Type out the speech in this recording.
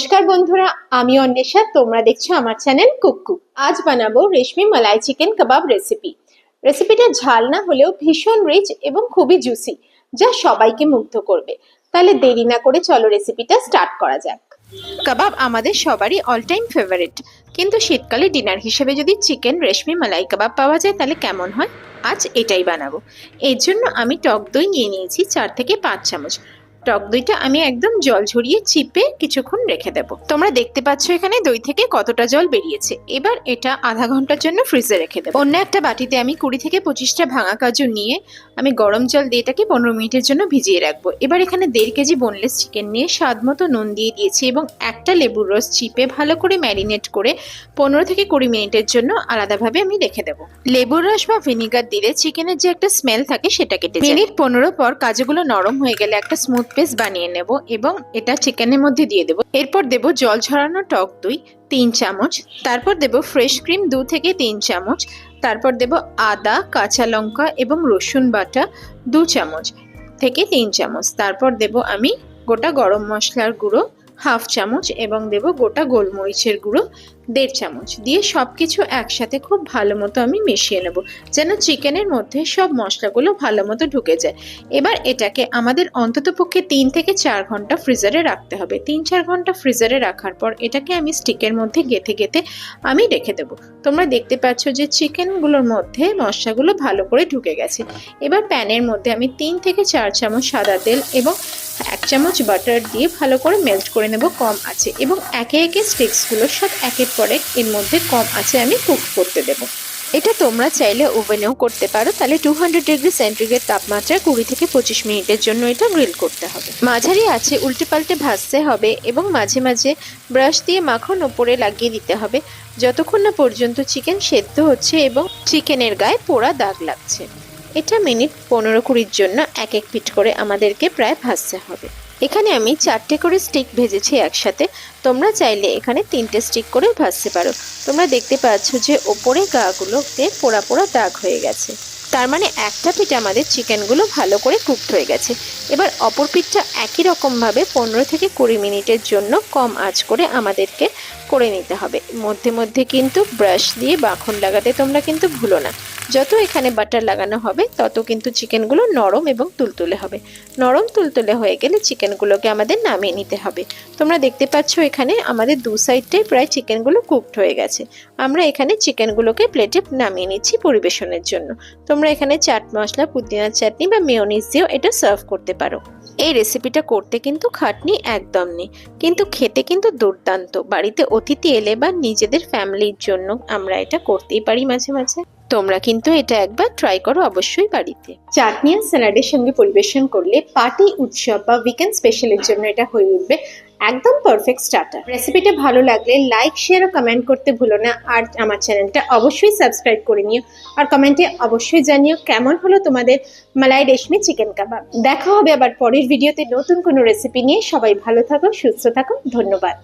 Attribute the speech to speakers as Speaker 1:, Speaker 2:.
Speaker 1: নমস্কার বন্ধুরা, আমি অন্বেষা। তোমরা দেখছো আমার চ্যানেল কুকু। আজ বানাবো রেশমি মালাই চিকেন কাবাব রেসিপিটা ঝাল না হলেও ভীষণ রিচ এবং খুবই জুসি, যা সবাইকে মুগ্ধ করবে। তাহলে দেরি না করে চলো রেসিপিটা স্টার্ট করা যাক। কাবাব আমাদের সবারই অল টাইম ফেভারিট, কিন্তু শীতকালে ডিনার হিসেবে যদি চিকেন রেশমি মালাই কাবাব পাওয়া যায় তাহলে কেমন হয়? আজ এটাই বানাবো। এর জন্য আমি টক দই নিয়ে নিয়েছি 4 থেকে 5 চামচ। টক দইটা আমি একদম জল ঝরিয়ে চিপে কিছুক্ষণ রেখে দেবো। তোমরা দেখতে পাচ্ছ এখানে দই থেকে কতটা জল বেরিয়েছে। এবার এটা আধা ঘন্টার জন্য ফ্রিজে রেখে দেবো। অন্য একটা বাটিতে আমি 20 থেকে 25টা ভাঙা কাজু নিয়ে আমি গরম জল দিয়ে এটাকে 15 মিনিটের জন্য ভিজিয়ে রাখবো। এবার এখানে 1.5 কেজি বোনলেস চিকেন নিয়ে স্বাদ মতো নুন দিয়ে দিয়েছি এবং একটা লেবুর রস চিপে ভালো করে ম্যারিনেট করে 15 থেকে 20 মিনিটের জন্য আলাদাভাবে আমি রেখে দেবো। লেবুর রস বা ভিনিগার দিলে চিকেনের যে একটা স্মেল থাকে সেটা কেটে যায়। মিনিট 15 পর কাজুগুলো নরম হয়ে গেলে একটা স্মুথ পেস্ট বানিয়ে নেব এবং এটা চিকেনের মধ্যে দিয়ে দেবো। এরপর দেব জল ঝরানো টক দই 3 চামচ, তারপর দেব ফ্রেশ ক্রিম 2 থেকে 3 চামচ, তারপর দেব আদা, কাঁচা লঙ্কা এবং রসুন বাটা 2 চামচ থেকে 3 চামচ, তারপর দেব আমি গোটা গরম মশলার গুঁড়ো 1/2 চামচ এবং দেব গোটা গোলমরিচের গুঁড়ো 1.5 চামচ দিয়ে সবকিছু একসাথে খুব ভালো মতো আমি মিশিয়ে নেব, যেন চিকেনের মধ্যে সব মশলাগুলো ভালো মতো ঢুকে যায়। এবার এটাকে আমাদের অন্ততপক্ষে 3 থেকে 4 ঘন্টা ফ্রিজারে রাখতে হবে। 3-4 ঘন্টা ফ্রিজারে রাখার পর এটাকে আমি স্টিকের মধ্যে গেঁথে আমি রেখে দেবো। তোমরা দেখতে পাচ্ছ যে চিকেনগুলোর মধ্যে মশলাগুলো ভালো করে ঢুকে গেছে। এবার প্যানের মধ্যে আমি 3 থেকে 4 চামচ সাদা তেল এবং 1 চামচ বাটার দিয়ে ভালো করে মেল্ট করে নেব কম আছে, এবং একে একে স্টিক্সগুলোর সব একের পর এক এর মধ্যে কম আছে আমি কুক করতে দেব। এটা তোমরা চাইলে ওভেনেও করতে পারো, তাহলে 200 ডিগ্রি সেন্টিগ্রেড তাপমাত্রায় 20 থেকে 25 মিনিটের জন্য এটা গ্রিল করতে হবে। মাঝারি আছে উল্টে পাল্টে ভাজতে হবে এবং মাঝে মাঝে ব্রাশ দিয়ে মাখন ওপরে লাগিয়ে দিতে হবে, যতক্ষণ না পর্যন্ত চিকেন সেদ্ধ হচ্ছে এবং চিকেনের গায়ে পোড়া দাগ লাগছে। এটা মিনিট 15-20 জন্য এক এক পিঠ করে আমাদেরকে প্রায় ভাজতে হবে। এখানে আমি 4টে করে স্টিক ভেজেছি একসাথে। তোমরা চাইলে এখানে 3টে স্টিক করে ভাজতে পারো। তোমরা দেখতে পাচ্ছ যে ওপরে গাগুলোতে পোড়া পোড়া দাগ হয়ে গেছে, তার মানে একটা পিঠে আমাদের চিকেনগুলো ভালো করে কুকড হয়ে গেছে। এবার অপর পিঠটা একই রকমভাবে 15 থেকে 20 মিনিটের জন্য কম আঁচ করে আমাদেরকে করে নিতে হবে। মধ্যে মধ্যে কিন্তু ব্রাশ দিয়ে মাখন লাগাতে তোমরা কিন্তু ভুলো না। যত এখানে বাটার লাগানো হবে তত কিন্তু চিকেনগুলো নরম এবং তুলতুলে হবে। নরম তুলতুলে হয়ে গেলে চিকেনগুলোকে আমাদের নামিয়ে নিতে হবে। তোমরা দেখতে পাচ্ছ এখানে আমাদের দু সাইডটাই প্রায় চিকেনগুলো কুকড হয়ে গেছে। আমরা এখানে চিকেনগুলোকে প্লেটে নামিয়ে নিচ্ছি পরিবেশনের জন্য। তোমরা এখানে চাট মশলা, পুদিনার চাটনি বা মেয়োনিজ দিয়েও এটা সার্ভ করতে পারো। এই রেসিপিটা করতে কিন্তু খাটনি একদম নেই, কিন্তু খেতে কিন্তু দুর্দান্ত। বাড়িতে অতিথি এলে বা নিজেদের ফ্যামিলির জন্য আমরা এটা করতেই পারি মাঝে মাঝে। তোমরা কিন্তু এটা একবার ট্রাই করো অবশ্যই বাড়িতে। চাটনি আর স্যালাডের সঙ্গে পরিবেশন করলে পার্টি, উৎসব বা উইকেন্ড স্পেশালের জন্য এটা হয়ে উঠবে একদম পারফেক্ট স্টার্টার। রেসিপিটা ভালো লাগলে লাইক, শেয়ার ও কমেন্ট করতে ভুলো না। আর আমার চ্যানেলটা অবশ্যই সাবস্ক্রাইব করে নিও, আর কমেন্টে অবশ্যই জানিও কেমন হলো তোমাদের মালাই রেশমি চিকেন কাবাব। দেখা হবে আবার পরের ভিডিওতে নতুন কোনো রেসিপি নিয়ে। সবাই ভালো থাকো, সুস্থ থাকো, ধন্যবাদ।